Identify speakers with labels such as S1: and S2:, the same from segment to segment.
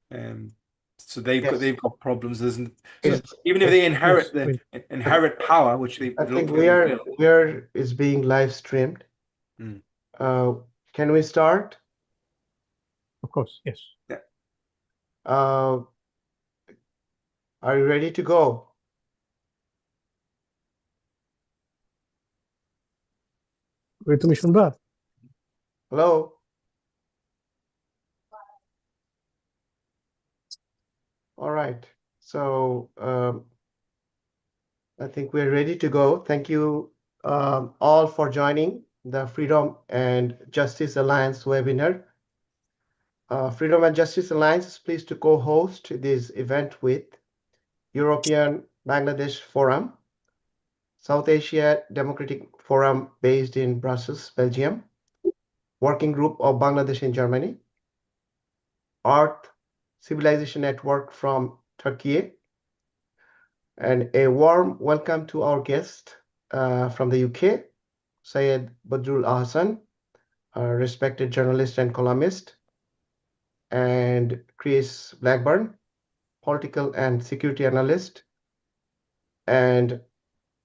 S1: So they've
S2: Yes.
S1: got problems. So
S2: It's,
S1: even if they inherit
S2: it's,
S1: inherit power, which they
S2: I think
S1: don't will.
S2: we are is being live streamed.
S1: Mm.
S2: Can we start?
S3: Of course, yes.
S1: Yeah.
S2: Are you ready to go?
S3: তুমি শুনবা?
S2: Hello? All right. So I think we're ready to go. Thank you all for joining the Freedom and Justice Alliance webinar. Freedom and Justice Alliance is pleased to co-host this event with European Bangladesh Forum, South Asia Democratic Forum based in Brussels, Belgium, Working Group of Bangladesh in Germany, Earth Civilisation Network from Türkiye, and a warm welcome to our guest from the UK, Syed Badrul Ahsan, a respected journalist and columnist, and Chris Blackburn, political and security analyst. And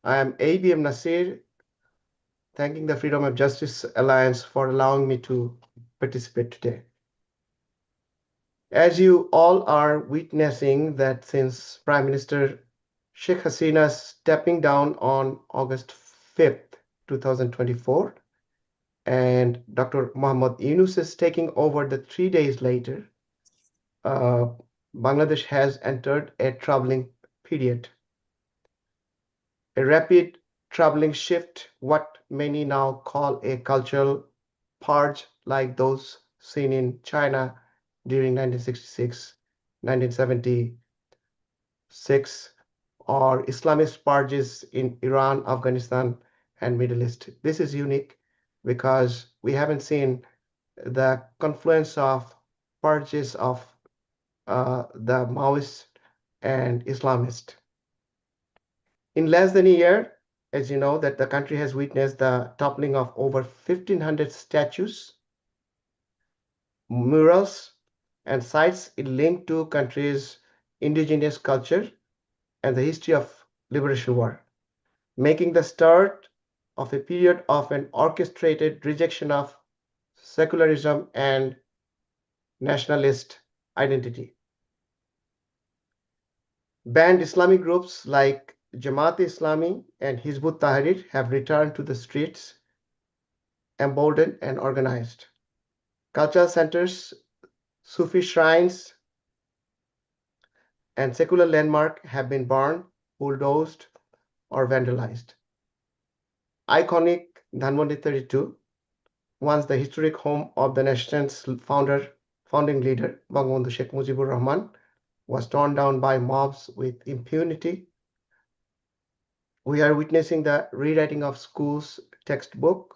S2: I am ABM Nasir, thanking the Freedom of Justice Alliance for allowing me to participate today. As you all are witnessing that since Prime Minister Sheikh Hasina stepping down on August 5th, 2024, and Dr. Muhammad Yunus is taking over the 3 days later, Bangladesh has entered a troubling period. A rapid troubling shift, what many now call a cultural purge like those seen in China during 1966, 1976, or Islamist purges in Iran, Afghanistan, and Middle East. This is unique because we haven't seen the confluence of purges of the Maoist and Islamist. In less than a year, as you know, that the country has witnessed the toppling of over 1,500 statues, murals, and sites linked to country's indigenous culture and the history of liberation war, making the start of a period of an orchestrated rejection of secularism and nationalist identity. Banned Islamic groups like Jamaat-e-Islami and Hizb ut-Tahrir have returned to the streets, emboldened and organized. Cultural centers, Sufi shrines, and secular landmarks have been burned, bulldozed, or vandalized. Iconic Dhanmondi 32, once the historic home of the nation's founding leader, Bangabandhu Sheikh Mujibur Rahman, was torn down by mobs with impunity. We are witnessing the rewriting of schools' textbook,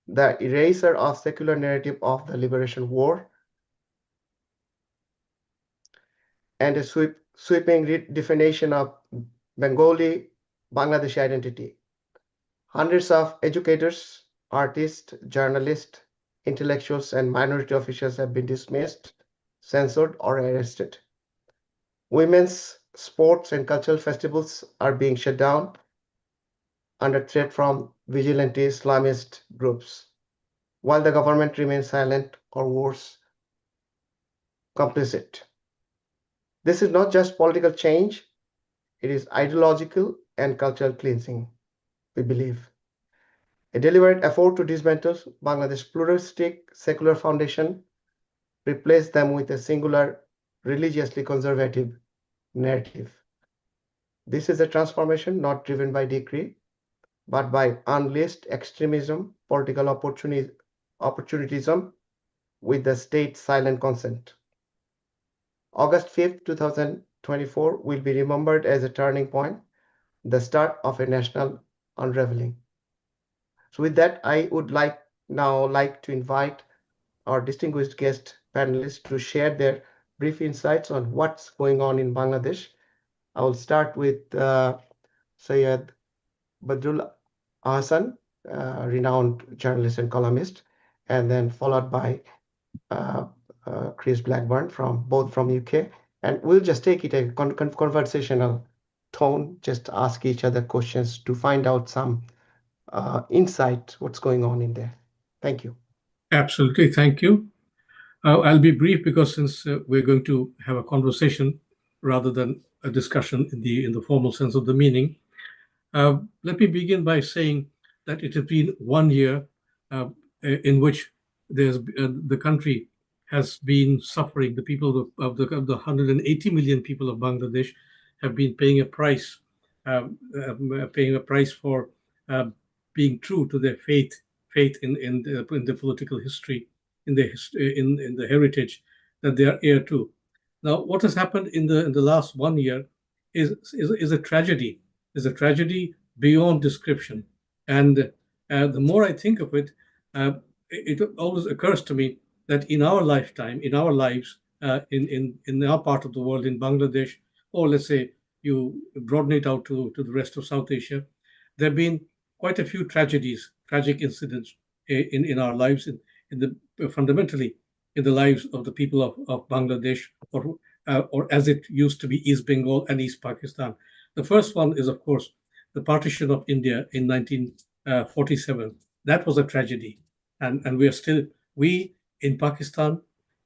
S2: the erasure of secular narrative of the liberation war, and a sweeping redefinition of Bengali Bangladeshi identity. Hundreds of educators, artists, journalists, intellectuals, and minority officials have been dismissed, censored, or arrested. Women's sports and cultural festivals are being shut down under threat from vigilante Islamist groups, while the government remains silent or worse, complicit. This is not just political change, it is ideological and cultural cleansing, we believe. A deliberate effort to dismantle Bangladesh's pluralistic secular foundation, replace them with a singular, religiously conservative narrative. This is a transformation not driven by decree, but by unleashed extremism, political opportunism with the state's silent consent. August 5th, 2024 will be remembered as a turning point, the start of a national unraveling. So with that, I would like to invite our distinguished guest panelists to share their brief insights on what's going on in Bangladesh. I will start with Sayyad Badrul Asan, renowned journalist and columnist, and then followed by Chris Blackburn both from UK, and we'll just take it a conversational tone, just ask each other questions to find out some insight what's going on in there. Thank you.
S3: Absolutely. Thank you. I'll be brief because since we're going to have a conversation rather than a discussion in the formal sense of the meaning, let me begin by saying that it has been 1 year in which the country has been suffering. The people of the 180 million people of Bangladesh have been paying a price, for being true to their faith in the political history, in the heritage that they are heir to. Now, what has happened in the last 1 year is a tragedy. Is a tragedy beyond description. And the more I think of it, it always occurs to me that in our lifetime, in our lives, in our part of the world, in Bangladesh, or let's say you broaden it out to the rest of South Asia, there have been quite a few tragedies, tragic incidents in our lives, fundamentally in the lives of the people of Bangladesh, or as it used to be, East Bengal and East Pakistan. The first one is, of course, the partition of India in 1947. That was a tragedy, and we in Pakistan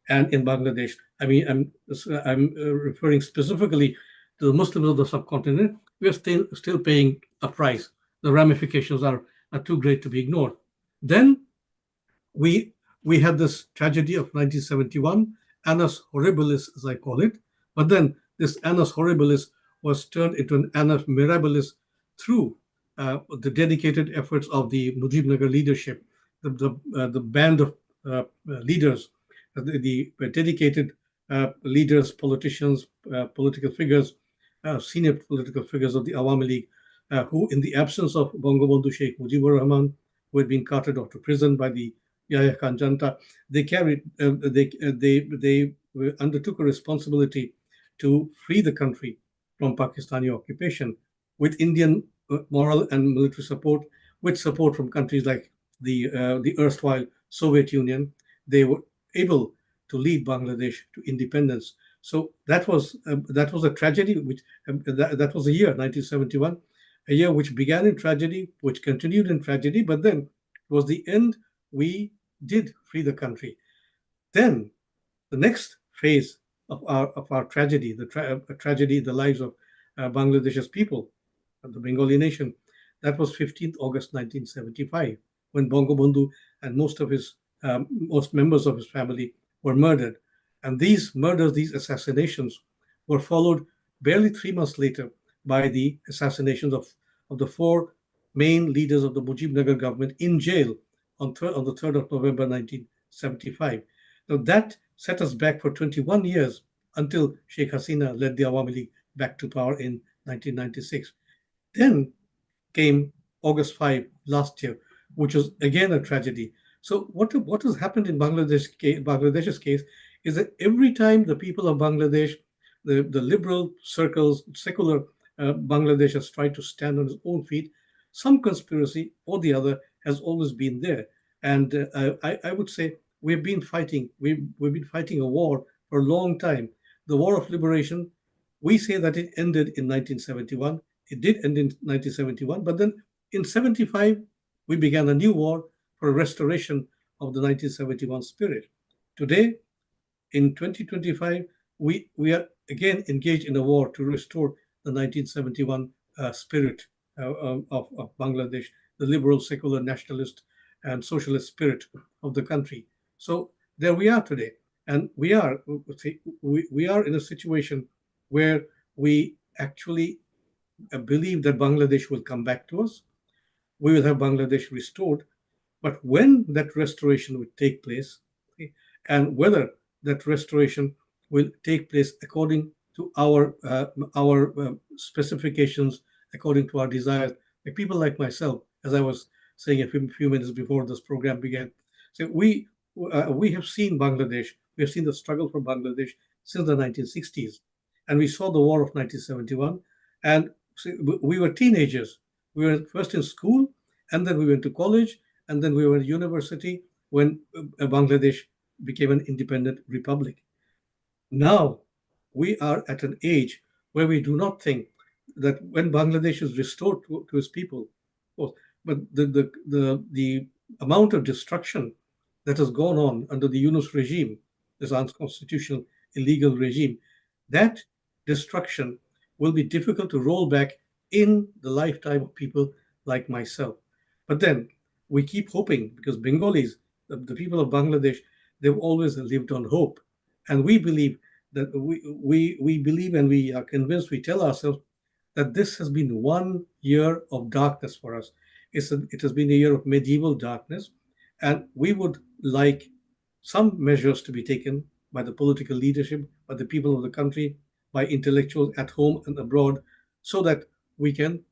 S3: and in Bangladesh. I mean, I'm referring specifically to the Muslims of the subcontinent. We are still paying a price. The ramifications are too great to be ignored. Then we had this tragedy of 1971, annus horribilis, as I call it. But then this annus horribilis was turned into an annus mirabilis through the dedicated efforts of the Mujibnagar leadership, the band of leaders, the dedicated leaders, politicians, political figures, senior political figures of the Awami League, who, in the absence of Bangabandhu Sheikh Mujibur Rahman, who had been carted off to prison by the Yahya Khan Janta, they undertook a responsibility to free the country from Pakistani occupation, with Indian moral and military support, with support from countries like the erstwhile Soviet Union. They were able to lead Bangladesh to independence. So that was a tragedy. That was the year 1971, a year which began in tragedy, which continued in tragedy, but then it was the end. We did free the country. Then the next phase of our tragedy, tragedy in the lives of Bangladesh's people, the Bengali nation, that was 15th August 1975, when Bangabandhu and most members of his family were murdered. And these murders, these assassinations, were followed barely 3 months later by the assassinations of the 4 main leaders of the Mujibnagar government in jail on the 3rd of November 1975. Now that set us back for 21 years until Sheikh Hasina led the Awami League back to power in 1996. Then came August 5 last year, which was again a tragedy. So what has happened in Bangladesh's case is that every time the people of Bangladesh, the liberal circles, secular Bangladesh has tried to stand on its own feet, some conspiracy or the other has always been there. And I would say we've been fighting a war for a long time. The War of Liberation, we say that it ended in 1971. It did end in 1971, but then in 75, we began a new war for a restoration of the 1971 spirit. Today, in 2025, we are again engaged in a war to restore the 1971 spirit of Bangladesh, the liberal, secular, nationalist, and socialist spirit of the country. So there we are today, and we are in a situation where we actually believe that Bangladesh will come back to us. We will have Bangladesh restored, but when that restoration will take place, and whether that restoration will take place according to our specifications, according to our desires, like people like myself, as I was saying a few minutes before this program began. So we have seen Bangladesh. We have seen the struggle for Bangladesh since the 1960s, and we saw the war of 1971. And we were teenagers. We were first in school, and then we went to college, and then we were in university when Bangladesh became an independent republic. Now we are at an age where we do not think that when Bangladesh is restored to its people, of course, but the amount of destruction that has gone on under the Yunus regime, this unconstitutional, illegal regime, that destruction will be difficult to roll back in the lifetime of people like myself. But then we keep hoping, because Bengalis, the people of Bangladesh, they've always lived on hope. And we believe that we believe, and we are convinced, we tell ourselves that this has been 1 year of darkness for us. It has been a year of medieval darkness, and we would like some measures to be taken by the political leadership, by the people of the country, by intellectuals at home and abroad, so that we can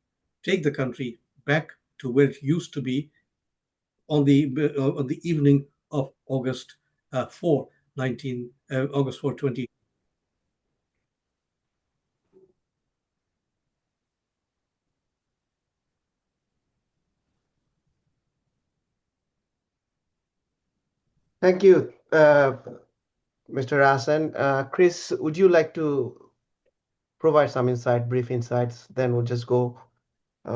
S3: take the country back to where it used to be on the evening of August 4, 20.
S2: Thank you, Mr. Asan. Chris, would you like to provide some brief insights? Then we'll just go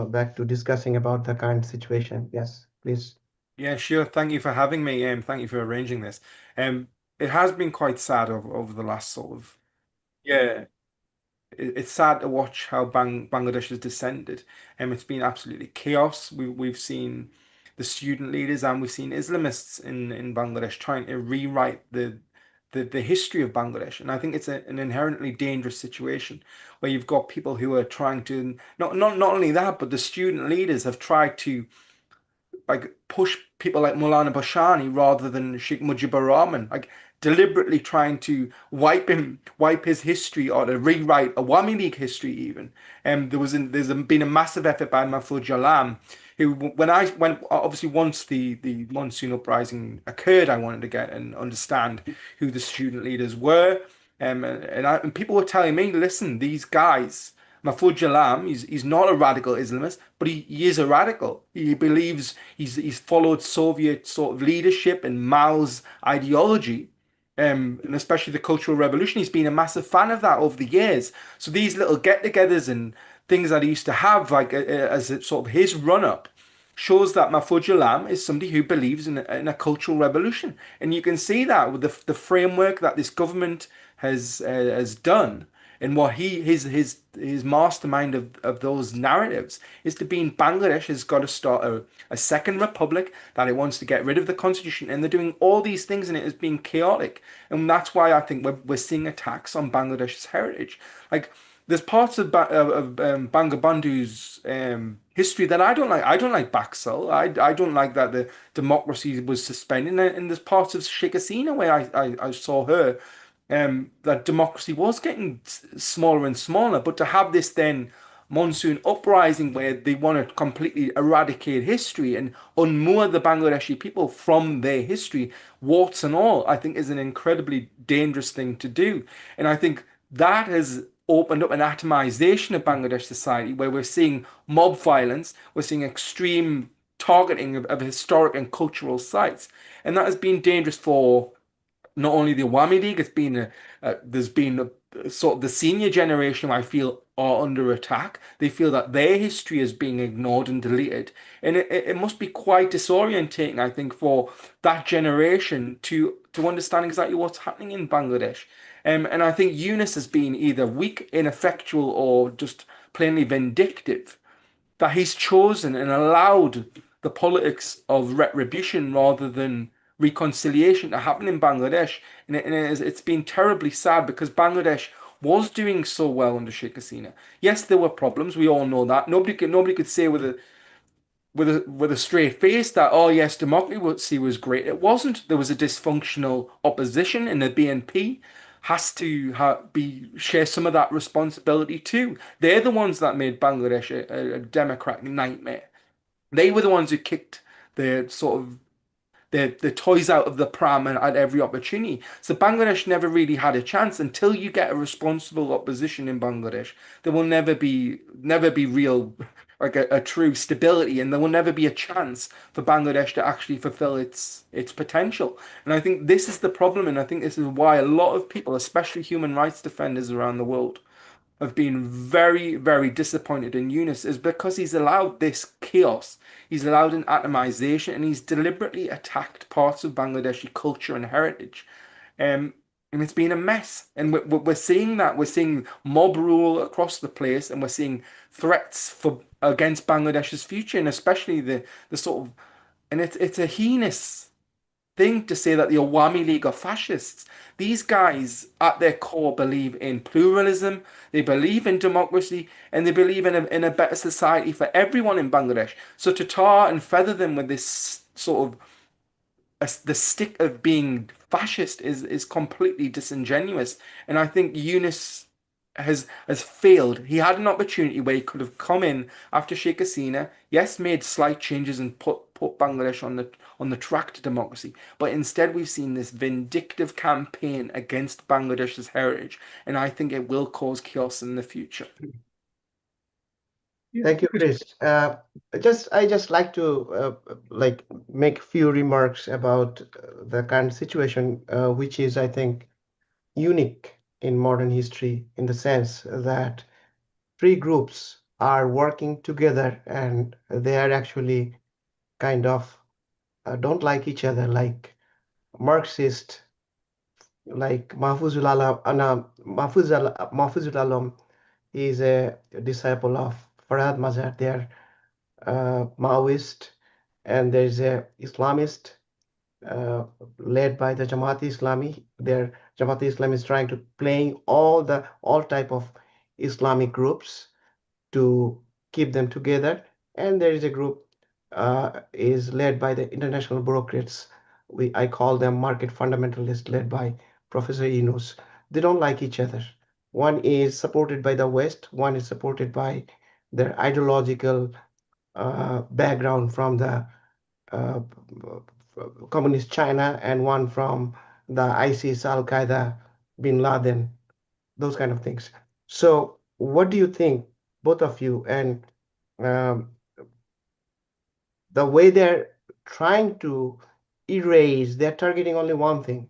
S2: back to discussing about the current situation. Yes, please.
S1: Yeah, sure. Thank you for having me. Thank you for arranging this. It has been quite sad over the last sort of, yeah. It's sad to watch how Bangladesh has descended. It's been absolutely chaos. We've seen the student leaders and we've seen Islamists in Bangladesh trying to rewrite the history of Bangladesh. And I think it's an inherently dangerous situation where you've got people who are trying to not only that, but the student leaders have tried to like push people like Maulana Bashani rather than Sheikh Mujibur Rahman, like deliberately trying to wipe his history or to rewrite Awami League history even. There's been a massive effort by Mahfoud Jalam, who when obviously once the monsoon uprising occurred, I wanted to get and understand who the student leaders were. And people were telling me, listen, these guys, Mahfoud Jalam, he's not a radical Islamist, but he is a radical. He believes he's followed Soviet sort of leadership and Mao's ideology, and especially the Cultural Revolution. He's been a massive fan of that over the years. So these little get-togethers and things that he used to have, like as a, sort of his run-up, shows that Mahfoud Jalam is somebody who believes in a cultural revolution, and you can see that with the framework that this government has done. And what his mastermind of those narratives is to be in Bangladesh has got to start a second republic, that it wants to get rid of the constitution, and they're doing all these things, and it has been chaotic. And that's why I think we're seeing attacks on Bangladesh's heritage. Like there's parts of Bangabandhu's history that I don't like. I don't like Baxel. I don't like that the democracy was suspended. And there's parts of Sheikh Hasina where I saw her. That democracy was getting smaller and smaller, but to have this then monsoon uprising where they want to completely eradicate history and unmoor the Bangladeshi people from their history, warts and all, I think is an incredibly dangerous thing to do. And I think that has opened up an atomization of Bangladesh society where we're seeing mob violence, we're seeing extreme targeting of historic and cultural sites. And that has been dangerous for not only the Awami League, there's been sort of the senior generation, I feel, are under attack. They feel that their history is being ignored and deleted. And it must be quite disorientating, I think, for that generation to understand exactly what's happening in Bangladesh. And I think Yunus has been either weak, ineffectual, or just plainly vindictive, that he's chosen and allowed the politics of retribution rather than reconciliation to happen in Bangladesh. And it's been terribly sad because Bangladesh was doing so well under Sheikh Hasina. Yes, there were problems. We all know that. Nobody could say with a straight face that, oh yes, democracy was great. It wasn't. There was a dysfunctional opposition, and the BNP has to share some of that responsibility too. They're the ones that made Bangladesh a democratic nightmare. They were the ones who kicked the sort of the toys out of the pram at every opportunity. So Bangladesh never really had a chance until you get a responsible opposition in Bangladesh. There will never be real like a true stability, and there will never be a chance for Bangladesh to actually fulfill its potential. And I think this is the problem, and I think this is why a lot of people, especially human rights defenders around the world, have been very, very disappointed in Yunus, is because he's allowed this chaos. He's allowed an atomization, and he's deliberately attacked parts of Bangladeshi culture and heritage. Um, and it's been a mess. And we're seeing that. We're seeing mob rule across the place, and we're seeing threats for against Bangladesh's future, and especially the sort of, and it's a heinous thing to say that the Awami League are fascists. These guys, at their core, believe in pluralism, they believe in democracy, and they believe in a better society for everyone in Bangladesh. So to tar and feather them with this sort of the stick of being fascist is completely disingenuous. And I think Yunus has failed. He had an opportunity where he could have come in after Sheikh Hasina, yes, made slight changes and put Bangladesh on the track to democracy. But instead we've seen this vindictive campaign against Bangladesh's heritage, and I think it will cause chaos in the future.
S2: Thank you, Chris. I just like to like make a few remarks about the current situation, which is, I think, unique in modern history in the sense that three groups are working together and they are actually kind of don't like each other, like Marxist, like Mahfuzul Alam is a disciple of Farhad Mazhar. They are Maoist, and there's a Islamist led by the Jamaat Islami. Their Jamaat Islam is trying to playing all type of Islamic groups to keep them together. And there is a group is led by the international bureaucrats. I call them market fundamentalists, led by Professor Yunus. They don't like each other. One is supported by the West. One is supported by their ideological background from the uh, communist China, and one from the ISIS, Al Qaeda, Bin Laden, those kind of things. So, what do you think, both of you, and um, the way they're trying to erase, they're targeting only one thing.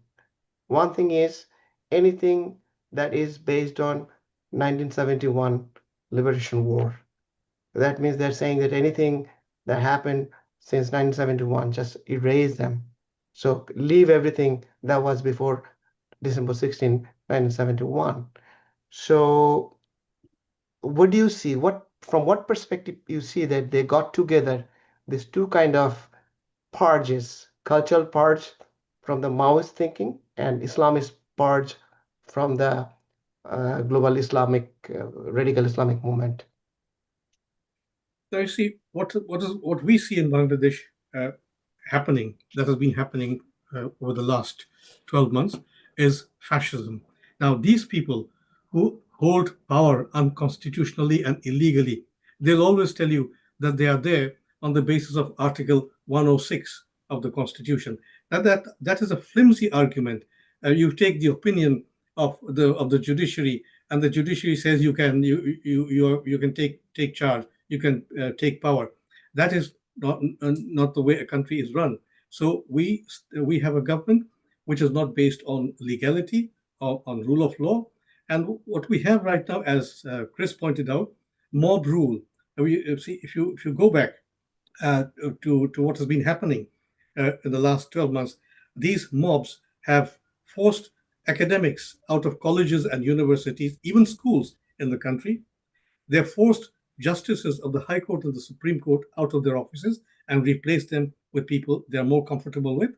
S2: One thing is anything that is based on 1971 Liberation War. That means they're saying that anything that happened since 1971, just erase them. So leave everything that was before December 16, 1971. So what do you see? From what perspective you see that they got together these two kind of purges, cultural purge from the Maoist thinking and Islamist purge from the global Islamic, radical Islamic movement?
S3: So you see, what we see in Bangladesh uh, happening, that has been happening over the last 12 months, is fascism. Now, these people who hold power unconstitutionally and illegally, they'll always tell you that they are there on the basis of Article 106 of the Constitution. Now, that is a flimsy argument. You take the opinion of the judiciary, and the judiciary says you can take charge, you can take power. That is not the way a country is run. So we have a government which is not based on legality or on rule of law. And what we have right now, as Chris pointed out, mob rule. See, if you go back to what has been happening in the last 12 months, these mobs have forced academics out of colleges and universities, even schools in the country. They've forced justices of the High Court and the Supreme Court out of their offices and replaced them with people they're more comfortable with.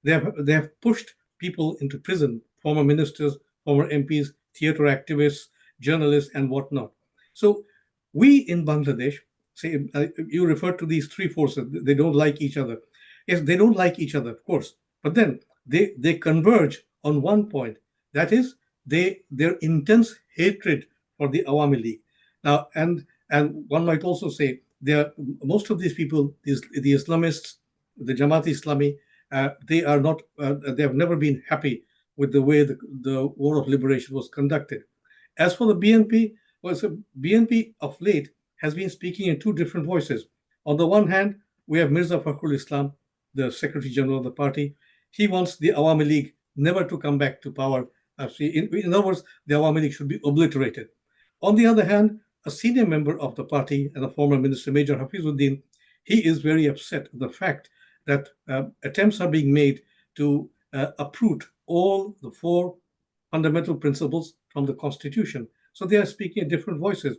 S3: They have pushed people into prison, former ministers, former MPs, theater activists, journalists, and whatnot. So we in Bangladesh, say, you refer to these three forces, they don't like each other. Yes, they don't like each other, of course, but then they converge on one point. That is, their intense hatred for the Awami League. Now, and one might also say, most of these people, the Islamists, the Jamaat Islami, they are not. They have never been happy with the way the War of Liberation was conducted. As for the BNP, well, so BNP of late has been speaking in two different voices. On the one hand, we have Mirza Fakhrul Islam, the Secretary General of the party. He wants the Awami League never to come back to power. In other words, the Awami League should be obliterated. On the other hand, a senior member of the party and a former minister, Major Hafizuddin, he is very upset at the fact that attempts are being made to uproot all the four fundamental principles from the constitution. So they are speaking in different voices.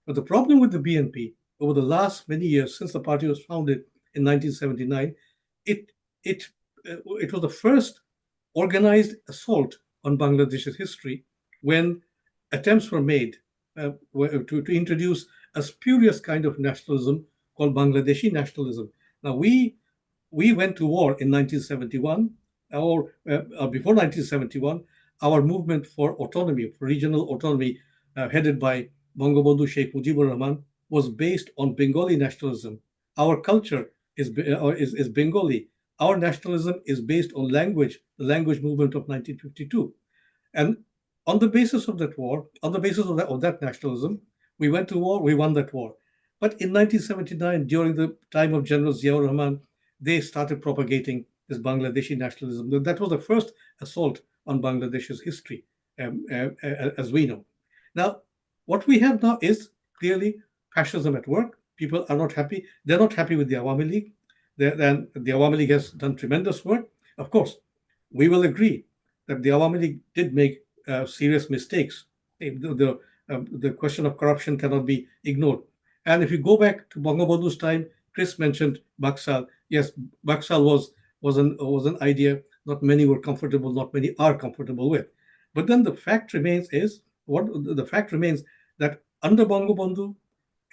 S3: But the problem with the BNP over the last many years, since the party was founded in 1979, it was the first organized assault on Bangladesh's history when attempts were made to introduce a spurious kind of nationalism called Bangladeshi nationalism. Now, we went to war in 1971, or before 1971, our movement for autonomy, for regional autonomy, headed by Bangabandhu Sheikh Mujibur Rahman, was based on Bengali nationalism. Our culture is Bengali. Our nationalism is based on language, the language movement of 1952. And on the basis of that war, on the basis of that nationalism, we went to war, we won that war. But in 1979, during the time of General Ziaur Rahman, they started propagating this Bangladeshi nationalism. That was the first assault on Bangladesh's history, as we know. Now, what we have now is clearly fascism at work. People are not happy. They're not happy with the Awami League. The Awami League has done tremendous work. Of course, we will agree that the Awami League did make serious mistakes. The question of corruption cannot be ignored. And if you go back to Bangabandhu's time, Chris mentioned Baksal. Yes, Baksal was an idea not many were comfortable, not many are comfortable with. But then the fact remains that under Bangabandhu,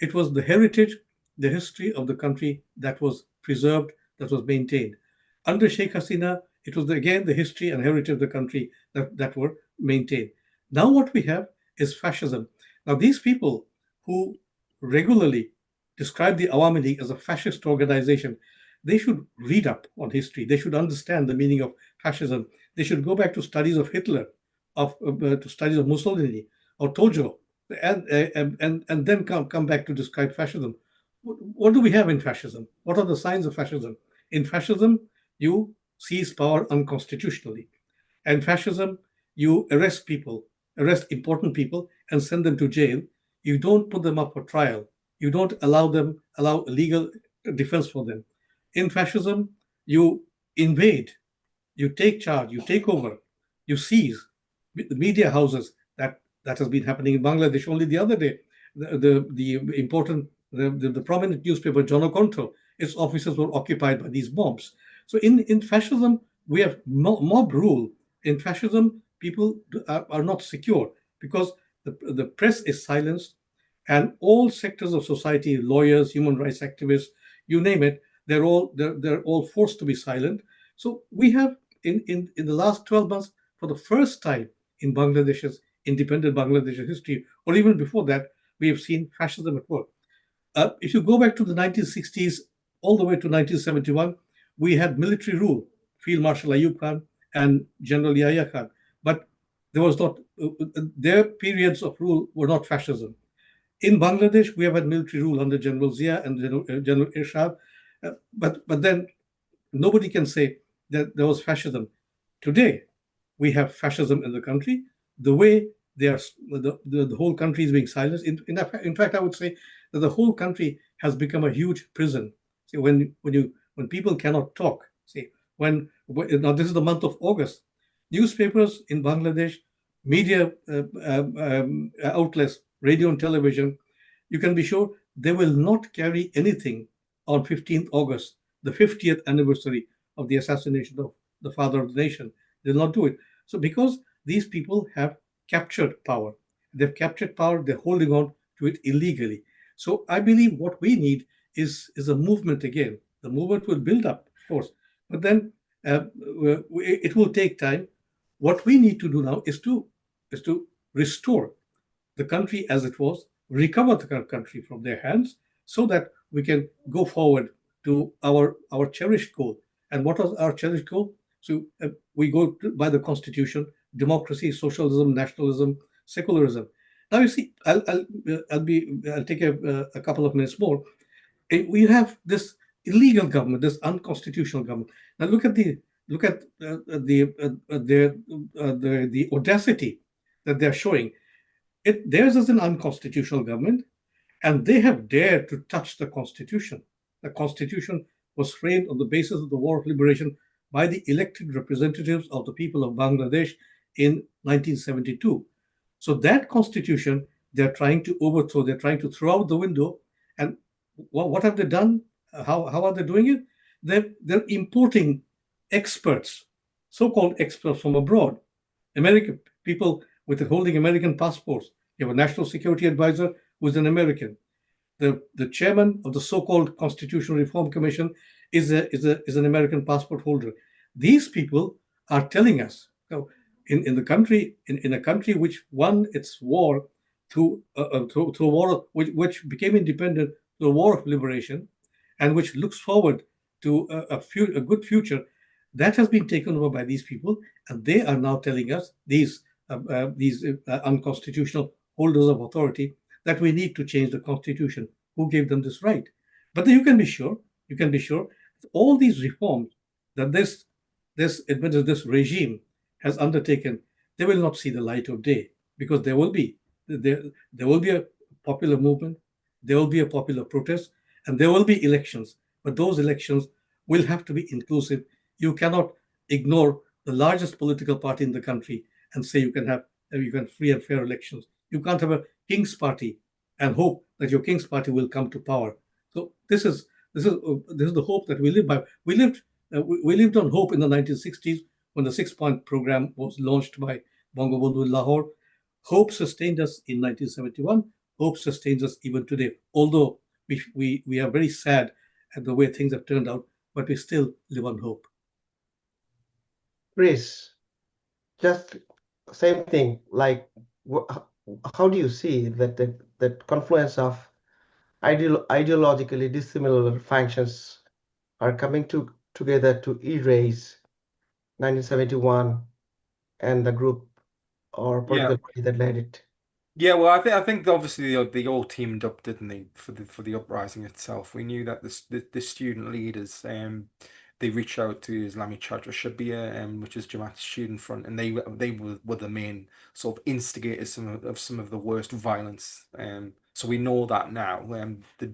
S3: it was the heritage, the history of the country that was preserved, that was maintained. Under Sheikh Hasina, it was again the history and heritage of the country that were maintained. Now what we have is fascism. Now these people who regularly describe the Awami League as a fascist organization, they should read up on history. They should understand the meaning of fascism. They should go back to studies of Hitler, to studies of Mussolini or Tojo, and then come back to describe fascism. What do we have in fascism? What are the signs of fascism? In fascism, you seize power unconstitutionally. And fascism, you arrest people, arrest important people, and send them to jail. You don't put them up for trial. You don't allow legal defense for them. In fascism, you invade, you take charge, you take over, you seize the media houses. That has been happening in Bangladesh. Only the other day, the prominent newspaper Jonokonto, its offices were occupied by these mobs. So in fascism, we have mob rule. In fascism, people are not secure because the press is silenced, and all sectors of society, lawyers, human rights activists, you name it, they're all forced to be silent. So we have in the last 12 months, for the first time in Bangladesh's independent Bangladesh's history, or even before that, we have seen fascism at work. If you go back to the 1960s, all the way to 1971, we had military rule, Field Marshal Ayub Khan and General Yahya Khan, but there was not their periods of rule were not fascism. In Bangladesh, we have had military rule under General Zia and General Irshad, but then nobody can say that there was fascism. Today, we have fascism in the country. The way the whole country is being silenced. In fact, I would say that the whole country has become a huge prison. See, when people cannot talk. See, now this is the month of August. Newspapers in Bangladesh, media outlets, radio and television, you can be sure they will not carry anything on 15th August, the 50th anniversary of the assassination of the father of the nation. They'll not do it. So because these people have captured power, they've captured power, they're holding on to it illegally. So I believe what we need is a movement again. The movement will build up, of course, but then it will take time. What we need to do now is to restore the country as it was, recover the country from their hands, so that we can go forward to our cherished goal. And what was our cherished goal? So we go by the constitution: democracy, socialism, nationalism, secularism. Now you see, I'll take a couple of minutes more. We have this illegal government, this unconstitutional government. Now look at the audacity that they're showing. Theirs is an unconstitutional government, and they have dared to touch the Constitution. The Constitution was framed on the basis of the War of Liberation by the elected representatives of the people of Bangladesh in 1972. So that Constitution they're trying to overthrow, they're trying to throw out the window. And what have they done? How are they doing it? They're importing experts, so-called experts from abroad. American people holding American passports. You have a national security advisor who is an American. The chairman of the so-called Constitutional Reform Commission is an American passport holder. These people are telling us, in the country, in a country which won its war through a war which became independent through a war of liberation, and which looks forward to a good future, that has been taken over by these people, and they are now telling us, these unconstitutional holders of authority, that we need to change the constitution. Who gave them this right? But you can be sure, all these reforms that this regime has undertaken, they will not see the light of day, because there will be a popular movement, there will be a popular protest, and there will be elections. But those elections will have to be inclusive. You cannot ignore the largest political party in the country and say you can have free and fair elections. You can't have a king's party and hope that your king's party will come to power. So this is the hope that we live by. We lived on hope in the 1960s when the 6-point program was launched by Bangabandhu in Lahore. Hope sustained us in 1971. Hope sustains us even today. Although we are very sad at the way things have turned out, but we still live on hope.
S2: Chris, just same thing. Like, how do you see that confluence of ideologically dissimilar factions are coming together to erase 1971 and the group or political party that led it?
S1: Yeah, well, I think obviously they all teamed up, didn't they, for the uprising itself. We knew that the student leaders they reached out to Islami Chatra Shabia, which is Jamaat Student Front, and they were the main sort of instigators of some of the worst violence. So we know that now. The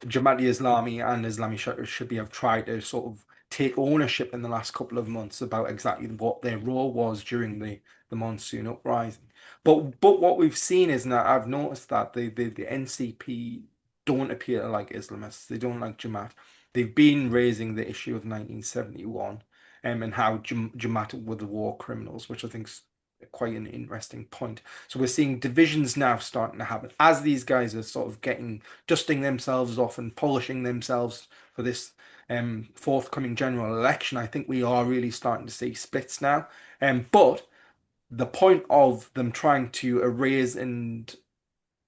S1: Jamaat Islami and Islami Chatra Shabia have tried to sort of take ownership in the last couple of months about exactly what their role was during the monsoon uprising. But what we've seen is now I've noticed that the NCP don't appear to like Islamists. They don't like Jamaat. They've been raising the issue of 1971 and how Jamaat were the war criminals, which I think is quite an interesting point. So we're seeing divisions now starting to happen as these guys are sort of dusting themselves off and polishing themselves for this forthcoming general election. I think we are really starting to see splits now. But the point of them trying to erase and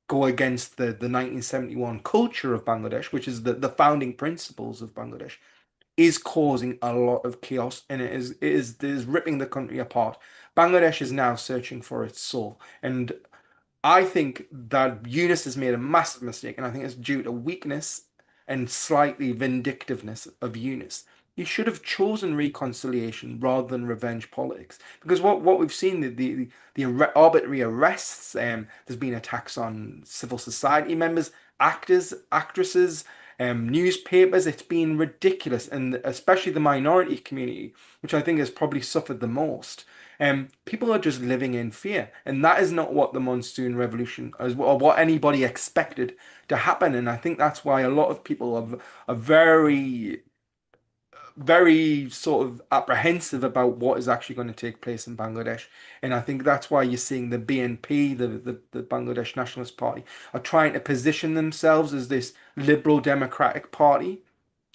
S1: go against the 1971 culture of Bangladesh, which is the founding principles of Bangladesh, is causing a lot of chaos, and it is ripping the country apart. Bangladesh is now searching for its soul, and I think that Yunus has made a massive mistake, and I think it's due to weakness and slightly vindictiveness of Yunus. He should have chosen reconciliation rather than revenge politics. Because what we've seen, the arbitrary arrests, there's been attacks on civil society members, actors, actresses, newspapers. It's been ridiculous, and especially the minority community, which I think has probably suffered the most. People are just living in fear, and that is not what the monsoon revolution or what anybody expected to happen. And I think that's why a lot of people are very, very sort of apprehensive about what is actually going to take place in Bangladesh. And I think that's why you're seeing the BNP, the Bangladesh Nationalist Party, are trying to position themselves as this liberal democratic party.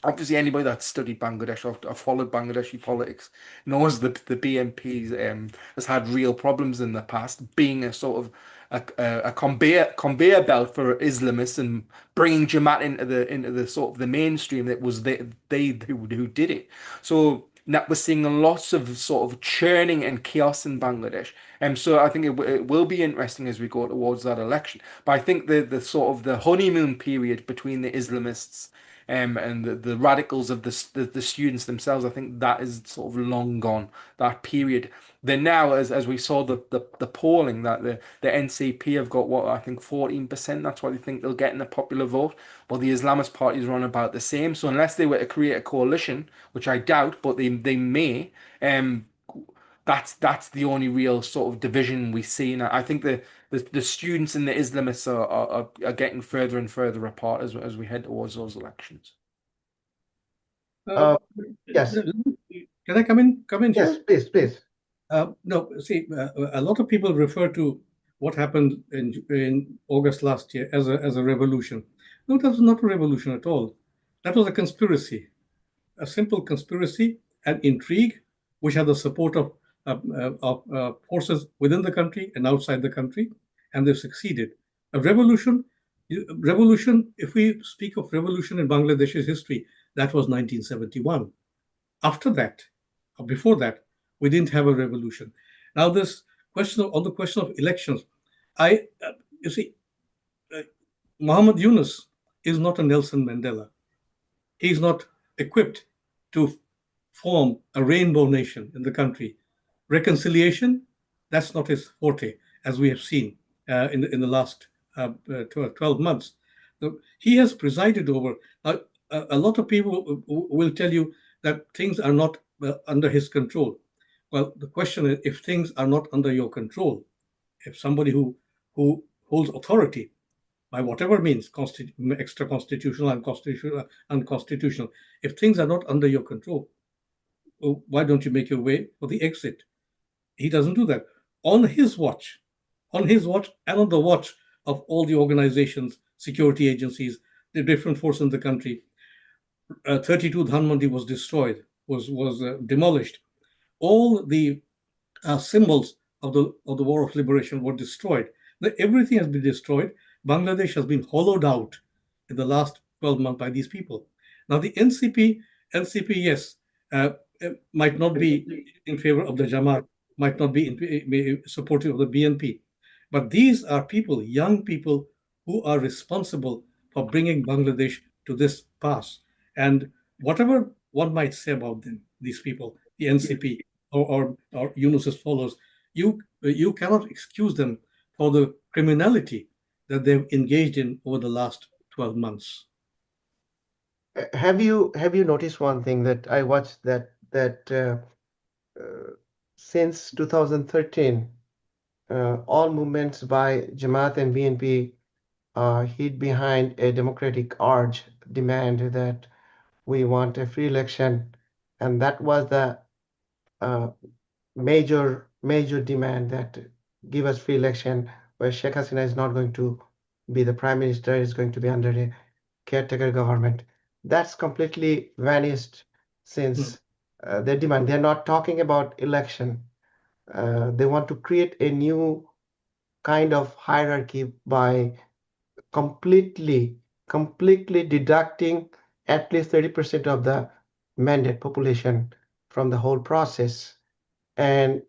S1: Obviously, anybody that's studied Bangladesh or followed Bangladeshi politics knows that the BNP has had real problems in the past, being a sort of a conveyor belt for Islamists and bringing Jamaat into the sort of the mainstream. That was they who did it. So now we're seeing lots of sort of churning and chaos in Bangladesh, So I think it will be interesting as we go towards that election. But I think the sort of the honeymoon period between the Islamists and the radicals of the students themselves, I think that is sort of long gone. That period. Then now, as we saw the polling, that the NCP have got what I think 14%. That's what they think they'll get in the popular vote. But the Islamist parties are on about the same. So unless they were to create a coalition, which I doubt, but they may, that's the only real sort of division we see. And I think the students and the Islamists are getting further and further apart as we head towards those elections.
S3: Uh,
S2: Yes.
S3: Can I come in?
S2: Yes,
S3: Sure?
S2: please.
S3: No, see, a lot of people refer to what happened in August last year as a revolution. No, that was not a revolution at all. That was a conspiracy, a simple conspiracy and intrigue, which had the support of forces within the country and outside the country, and they've succeeded. A revolution, if we speak of revolution in Bangladesh's history, that was 1971. After that, or before that, we didn't have a revolution. Now, this on the question of elections, you see, Muhammad Yunus is not a Nelson Mandela. He's not equipped to form a rainbow nation in the country. Reconciliation, that's not his forte, as we have seen in the last 12 months. So he has presided over. A lot of people will tell you that things are not under his control. Well, the question is, if things are not under your control, if somebody who holds authority by whatever means, extra constitutional and unconstitutional, if things are not under your control, well, why don't you make your way for the exit? He doesn't do that. On his watch, and on the watch of all the organizations, security agencies, the different forces in the country, 32 Dhanmandi was destroyed, was demolished. All the symbols of the War of Liberation were destroyed. Everything has been destroyed. Bangladesh has been hollowed out in the last 12 months by these people. Now, the NCP, yes, might not be in favor of the Jamaat, might not be supportive of the BNP. But these are people, young people, who are responsible for bringing Bangladesh to this pass. And whatever one might say about them, these people, the NCP or Yunus's followers, you cannot excuse them for the criminality that they've engaged in over the last 12 months.
S2: Have you noticed one thing that I watched that since 2013, all movements by Jamaat and BNP hid behind a democratic urge demand that we want a free election, and that was the major demand, that give us free election, where Sheikh Hasina is not going to be the prime minister, is going to be under a caretaker government. That's completely vanished since their demand. They're not talking about election. They want to create a new kind of hierarchy by completely deducting at least 30% of the mandate population from the whole process. And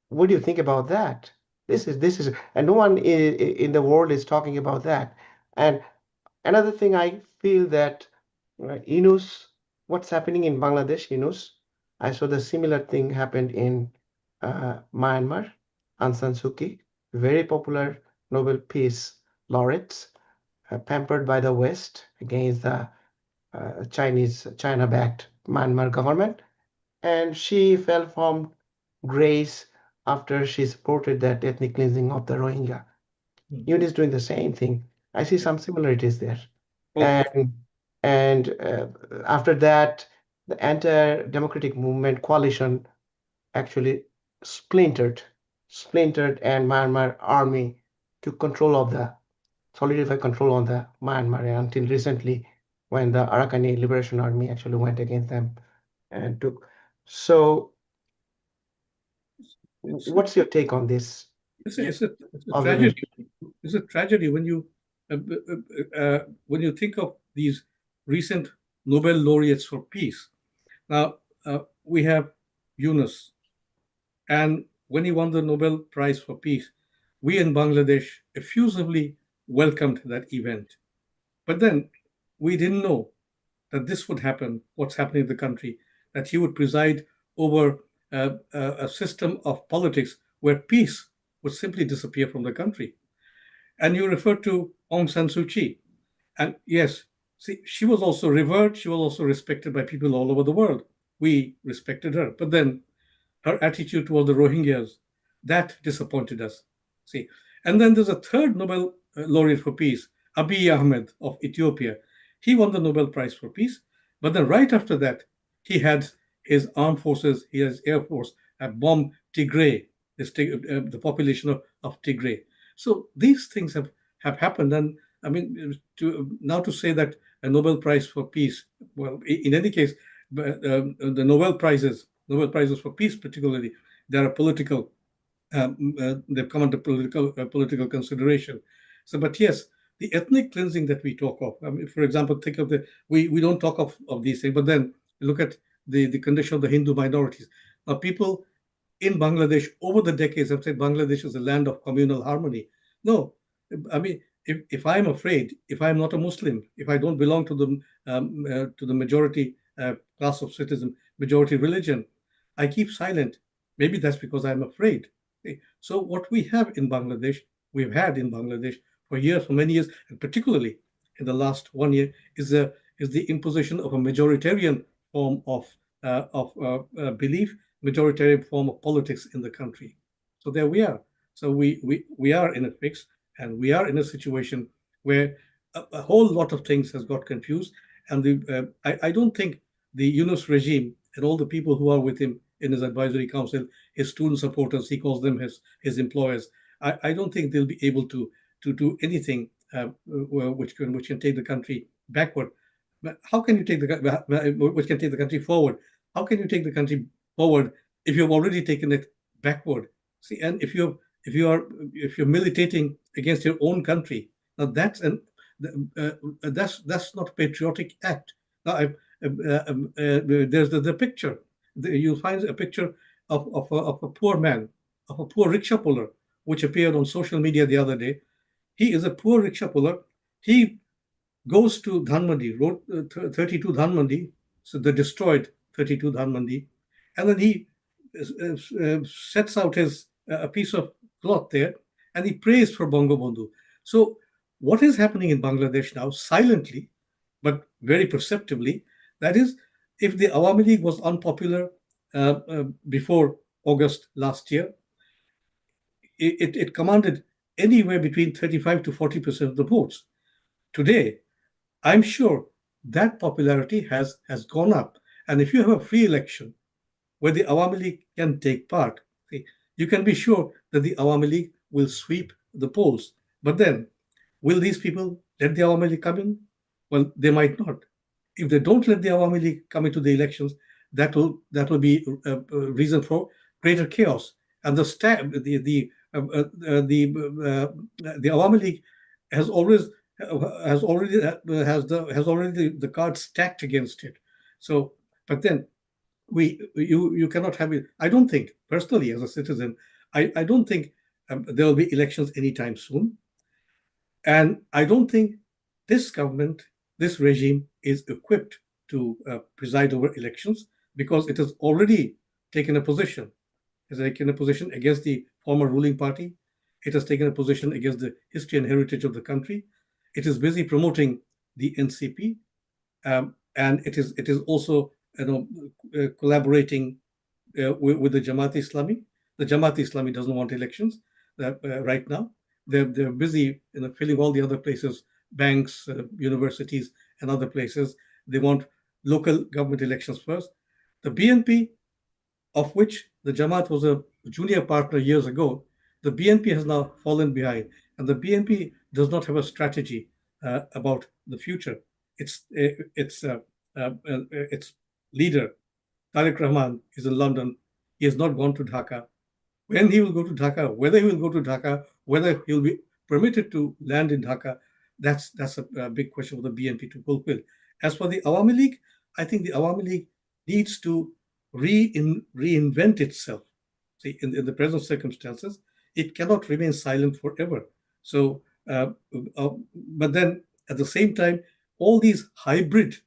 S2: what do you think about that? This is, and no one in the world is talking about that. And another thing, I feel that Yunus, what's happening in Bangladesh, Yunus, I saw the similar thing happened in Myanmar. Aung San Suu Kyi, very popular Nobel Peace laureate, pampered by the West against the China-backed Myanmar government, and she fell from grace after she supported that ethnic cleansing of the Rohingya. Yunus is doing the same thing. I see some similarities there.
S1: Oh,
S2: And after that, the anti-democratic movement coalition actually splintered, and Myanmar army took control of the solidified control on the Myanmar until recently, when the Arakan Liberation Army actually went against them and took. So, what's your take on this?
S3: It's a tragedy. It's a tragedy when you think of these recent Nobel laureates for peace. Now we have Yunus, and when he won the Nobel Prize for Peace, we in Bangladesh effusively welcomed that event. But then we didn't know that this would happen, what's happening in the country, that he would preside over a system of politics where peace would simply disappear from the country. And you referred to Aung San Suu Kyi. And yes, see, she was also revered, she was also respected by people all over the world. We respected her. But then her attitude toward the Rohingyas, that disappointed us. See, and then there's a third Nobel laureate for peace, Abiy Ahmed of Ethiopia. He won the Nobel Prize for Peace, but then right after that, he had his armed forces, he has air force, bomb Tigray, the population of Tigray. So these things have happened, and I mean, to say that a Nobel Prize for Peace, well, in any case, the Nobel Prizes for peace, particularly, they are political. They've come under political consideration. So, but yes, the ethnic cleansing that we talk of. I mean, for example, think of we don't talk of these things, but then look at the condition of the Hindu minorities. Now, people in Bangladesh over the decades have said Bangladesh is a land of communal harmony. No, I mean, if I'm afraid, if I'm not a Muslim, if I don't belong to the majority class of citizen, majority religion, I keep silent. Maybe that's because I'm afraid. Okay. So what we have in Bangladesh, we've had in Bangladesh for years, for many years, and particularly in the last 1 year, is the imposition of a majoritarian form of belief, majoritarian form of politics in the country. So there we are. So we are in a fix, and we are in a situation where a whole lot of things has got confused. And I don't think the Yunus regime and all the people who are with him in his advisory council, his student supporters, he calls them his employers. I don't think they'll be able to do anything which can take the country backward. But how can you take which can take the country forward? How can you take the country forward if you've already taken it backward? See, and if you're militating against your own country, now that's not a patriotic act. Now, there's the picture. You'll find a picture of a poor man, of a poor rickshaw puller, which appeared on social media the other day. He is a poor rickshaw puller. He goes to Dhanmandi, Road 32 Dhanmandi, so the destroyed 32 Dhanmandi, and then he sets out a piece of cloth there, and he prays for Bangabandhu. So what is happening in Bangladesh now, silently, but very perceptibly, that is, if the Awami League was unpopular before August last year, it commanded anywhere between 35 to 40% of the votes. Today, I'm sure that popularity has gone up. And if you have a free election where the Awami League can take part, you can be sure that the Awami League will sweep the polls. But then, will these people let the Awami League come in? Well, they might not. If they don't let the Awami League come into the elections, that will be a reason for greater chaos. And the Awami League has already the cards stacked against it. So, but then you cannot have it. I don't think, personally, as a citizen, I don't think there will be elections anytime soon. And I don't think this government, this regime is equipped to preside over elections, because it has already taken a position. It has taken a position against the former ruling party. It has taken a position against the history and heritage of the country. It is busy promoting the NCP, and it is also collaborating with the Jamaat Islami. The Jamaat Islami doesn't want elections right now. They're busy filling all the other places, banks, universities, and other places. They want local government elections first. The BNP, of which the Jamaat was a junior partner years ago, the BNP has now fallen behind, and the BNP does not have a strategy about the future. Its leader, Tariq Rahman, is in London. He has not gone to Dhaka. When he will go to Dhaka, whether he will go to Dhaka, whether he will be permitted to land in Dhaka, that's a big question for the BNP to fulfill. As for the Awami League, I think the Awami League needs to reinvent itself. see, in the present circumstances, it cannot remain silent forever. So, but then at the same time, all these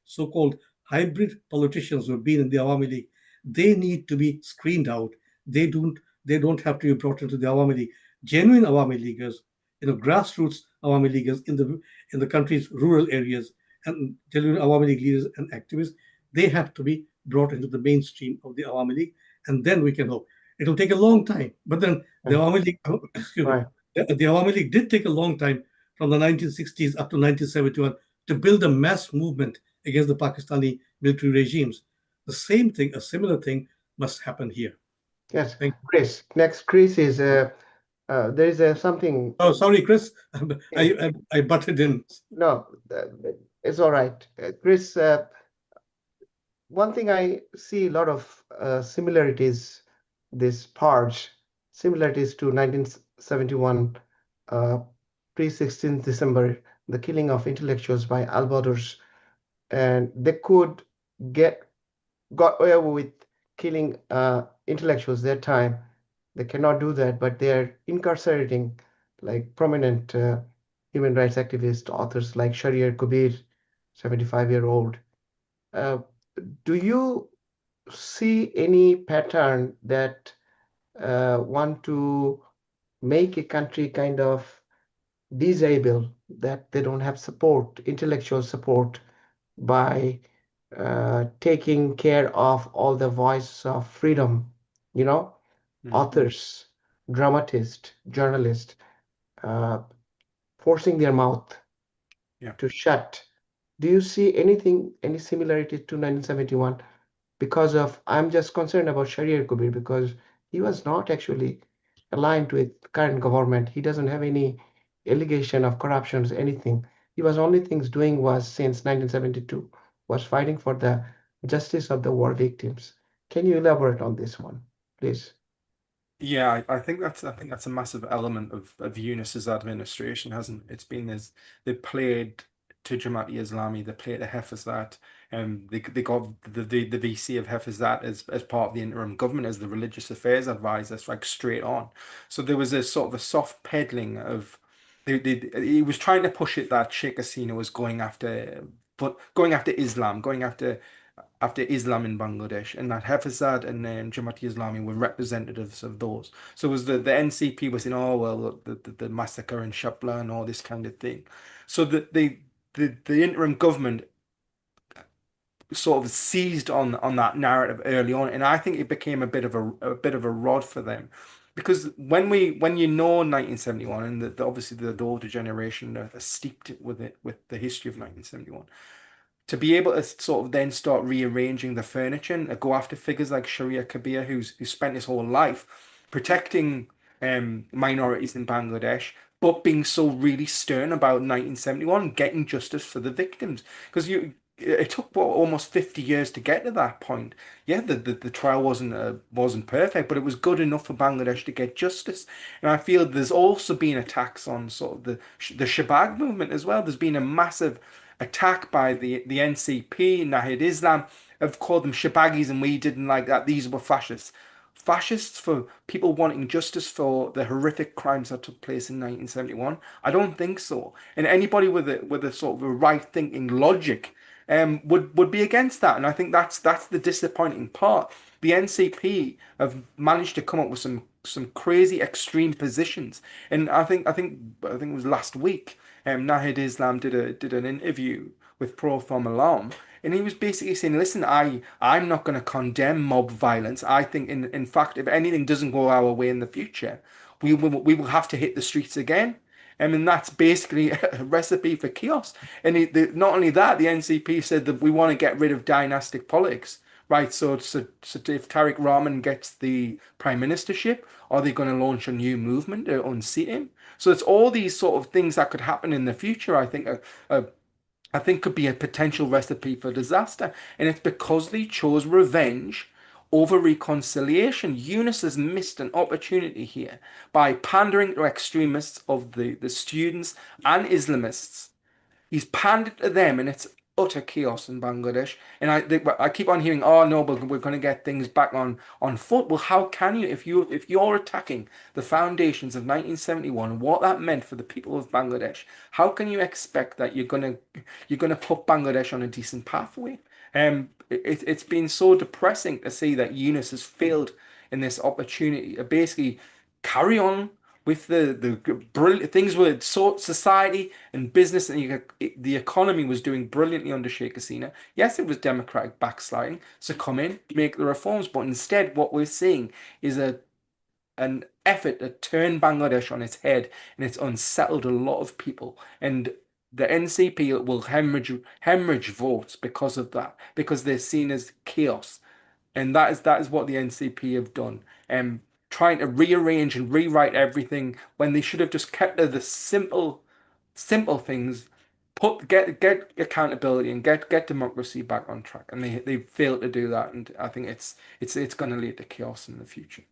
S3: so-called hybrid politicians who have been in the Awami League, they need to be screened out. They don't have to be brought into the Awami League. Genuine Awami Leaguers, grassroots Awami Leaguers in the country's rural areas, and genuine Awami League leaders and activists, they have to be brought into the mainstream of the Awami League, and then we can hope. It will take a long time, but then the Awami League, excuse me,
S2: Right.
S3: the Awami League did take a long time from the 1960s up to 1971 to build a mass movement against the Pakistani military regimes. The same thing, a similar thing, must happen here.
S2: Yes,
S3: Thank you.
S2: Chris. Next, Chris is there is something.
S3: Oh, sorry, Chris. I butted in.
S2: No, it's all right. Chris, one thing I see a lot of similarities, this Purge, similarities to 1971, pre-16th December, the killing of intellectuals by al-Badrs, and they got away with killing intellectuals that time. They cannot do that, but they are incarcerating like prominent human rights activists, authors like Sharia Kubir, 75-year-old. Do you see any pattern that want to make a country kind of disabled, that they don't have support, intellectual support, by taking care of all the voices of freedom, authors, dramatists, journalists, forcing their mouth to shut? Do you see any similarity to 1971? Because I'm just concerned about Sharia Kubir because he was not actually aligned with current government. He doesn't have any allegation of corruptions, anything. He was only things doing was since 1972 was fighting for the justice of the war victims. Can you elaborate on this one, please?
S1: Yeah, I think that's a massive element of Yunus's administration, hasn't it? It's been this they played to Jamaat-e-Islami, they played to Hafizat, and they got the VC of Hafizat as part of the interim government as the religious affairs advisor, like straight on. So there was a sort of a soft peddling of he was trying to push it that Sheikh Hasina was going after Islam, going after Islam in Bangladesh, and that Hafizat and Jamaat-e-Islami were representatives of those. So it was the NCP was saying, oh well, the massacre in Shapla and all this kind of thing. So the interim government sort of seized on that narrative early on, and I think it became a bit of a rod for them. Because when you know 1971 and obviously the older generation are steeped with the history of 1971, to be able to sort of then start rearranging the furniture and go after figures like Sharia Kabir, who spent his whole life protecting minorities in Bangladesh, but being so really stern about 1971, getting justice for the victims. Because it took almost 50 years to get to that point. Yeah, the trial wasn't perfect, but it was good enough for Bangladesh to get justice. And I feel there's also been attacks on sort of the Shabab movement as well. There's been a massive attack by the NCP, Nahid Islam, have called them Shabagis, and we didn't like that. These were fascists. Fascists for people wanting justice for the horrific crimes that took place in 1971? I don't think so. And anybody with a sort of a right thinking logic would be against that. And I think that's the disappointing part. The NCP have managed to come up with some crazy extreme positions. And I think it was last week, Nahid Islam did an interview with Pro Alarm, and he was basically saying, listen, I'm not going to condemn mob violence. I think in fact, if anything doesn't go our way in the future, we will have to hit the streets again. I mean, that's basically a recipe for chaos. And not only that, the NCP said that we want to get rid of dynastic politics. Right, so if Tariq Rahman gets the prime ministership, are they going to launch a new movement to unseat him? So it's all these sort of things that could happen in the future. I think could be a potential recipe for disaster, and it's because they chose revenge over reconciliation. Yunus has missed an opportunity here by pandering to extremists of the students and Islamists. He's pandered to them, and utter chaos in Bangladesh. And I keep on hearing, oh no, but we're going to get things back on foot. Well, how can you if you're attacking the foundations of 1971 and what that meant for the people of Bangladesh? How can you expect that you're gonna put Bangladesh on a decent pathway? It's been so depressing to see that Yunus has failed in this opportunity to basically carry on with the brilliant things were so society and business and the economy was doing brilliantly under Sheikh Hasina. Yes, it was democratic backsliding, so come in, make the reforms, but instead what we're seeing is an effort to turn Bangladesh on its head, and it's unsettled a lot of people. And the NCP will hemorrhage votes because of that, because they're seen as chaos. And that is what the NCP have done. Trying to rearrange and rewrite everything when they should have just kept to the simple things, get accountability and get democracy back on track. And they failed to do that. And I think it's going to lead to chaos in the future.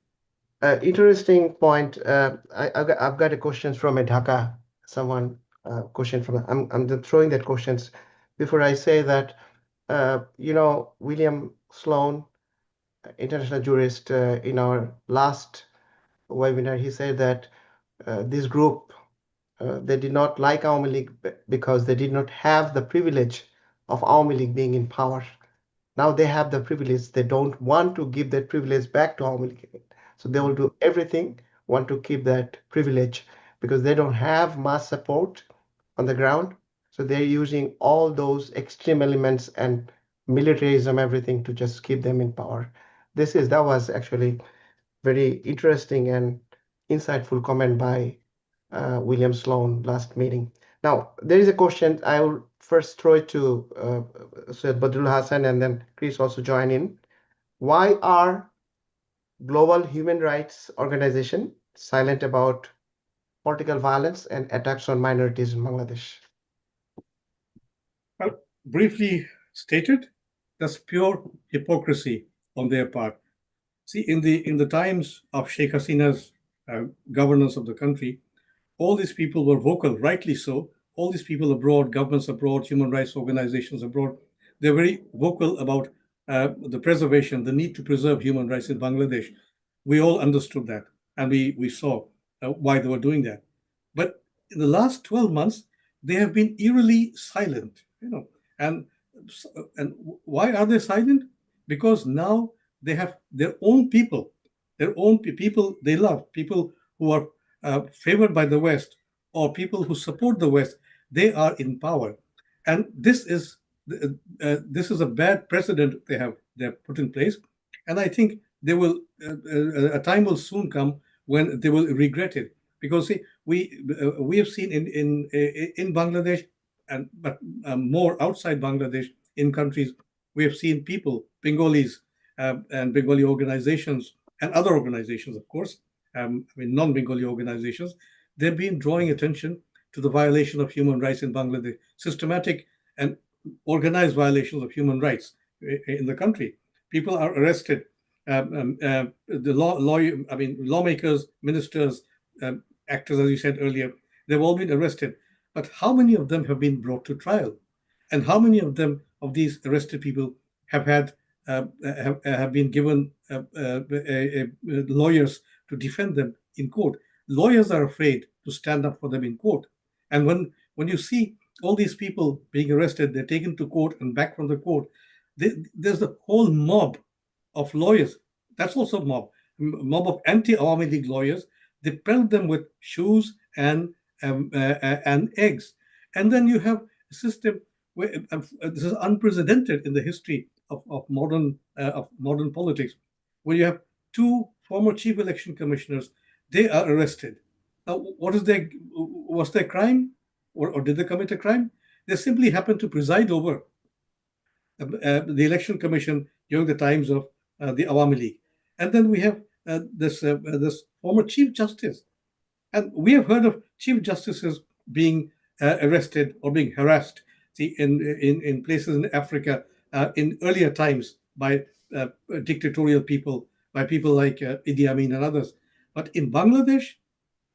S2: Interesting point. I've got a question from a Dhaka. Someone question from. I'm just throwing that questions before I say that. William Sloan, international jurist, in our last webinar, he said that this group they did not like Awami League because they did not have the privilege of Awami League being in power. Now they have the privilege. They don't want to give that privilege back to Awami League. So they will do everything, want to keep that privilege because they don't have mass support on the ground. So they're using all those extreme elements and militarism, everything to just keep them in power. That was actually very interesting and insightful comment by William Sloan last meeting. Now, there is a question. I will first throw it to Syed Badrul Hassan and then Chris also join in. Why are global human rights organizations silent about political violence and attacks on minorities in Bangladesh?
S3: Well, briefly stated, that's pure hypocrisy on their part. See, in the times of Sheikh Hasina's governance of the country, all these people were vocal, rightly so. All these people abroad, governments abroad, human rights organizations abroad, they're very vocal about the preservation, the need to preserve human rights in Bangladesh. We all understood that, and we saw why they were doing that. But in the last 12 months, they have been eerily silent, and why are they silent? Because now they have their own people, people they love, people who are favored by the West or people who support the West. They are in power, and this is a bad precedent they have put in place, and I think they will a time will soon come when they will regret it, because see, we have seen in Bangladesh but more outside Bangladesh, in countries we have seen people, Bengalis and Bengali organizations and other organizations, of course, non-Bengali organizations, they've been drawing attention to the violation of human rights in Bangladesh, systematic and organized violations of human rights in the country. People are arrested. Lawmakers, ministers, actors, as you said earlier, they've all been arrested. But how many of them have been brought to trial? And how many of these arrested people have been given lawyers to defend them in court? Lawyers are afraid to stand up for them in court. And when you see all these people being arrested, they're taken to court and back from the court, there's a whole mob of lawyers. That's also a mob of anti-Awami League lawyers. They pelt them with shoes and eggs. And then you have a system where this is unprecedented in the history of modern politics, where you have two former chief election commissioners. They are arrested. Now, was their crime, or did they commit a crime? They simply happened to preside over the election commission during the times of the Awami League. And then we have this former chief justice. And we have heard of chief justices being arrested or being harassed, in places in Africa in earlier times by dictatorial people, by people like Idi Amin and others. But in Bangladesh,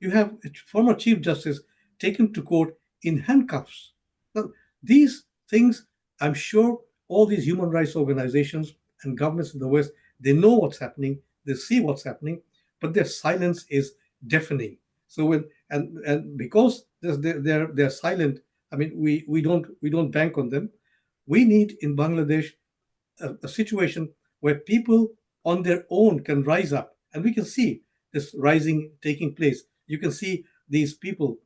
S3: you have a former chief justice taken to court in handcuffs. Now, these things I'm sure all these human rights organizations and governments in the West, they know what's happening, they see what's happening, but their silence is deafening. So when and because they're silent, I mean, we don't bank on them. We need in Bangladesh a situation where people on their own can rise up, and we can see this rising taking place. You can see these people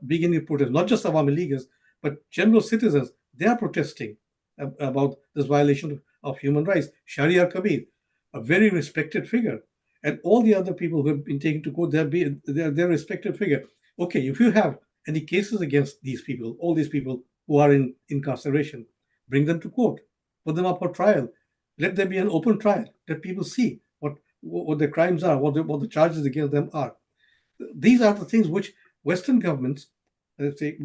S3: beginning to protest, not just Awami Leaguers, but general citizens. They are protesting about this violation of human rights. Sharia Kabir, a very respected figure, and all the other people who have been taken to court, they're respected figure. Okay, if you have any cases against these people, all these people who are in incarceration, bring them to court, put them up for trial. Let there be an open trial. Let people see what their crimes are, what the charges against them are. These are the things which Western governments, let's say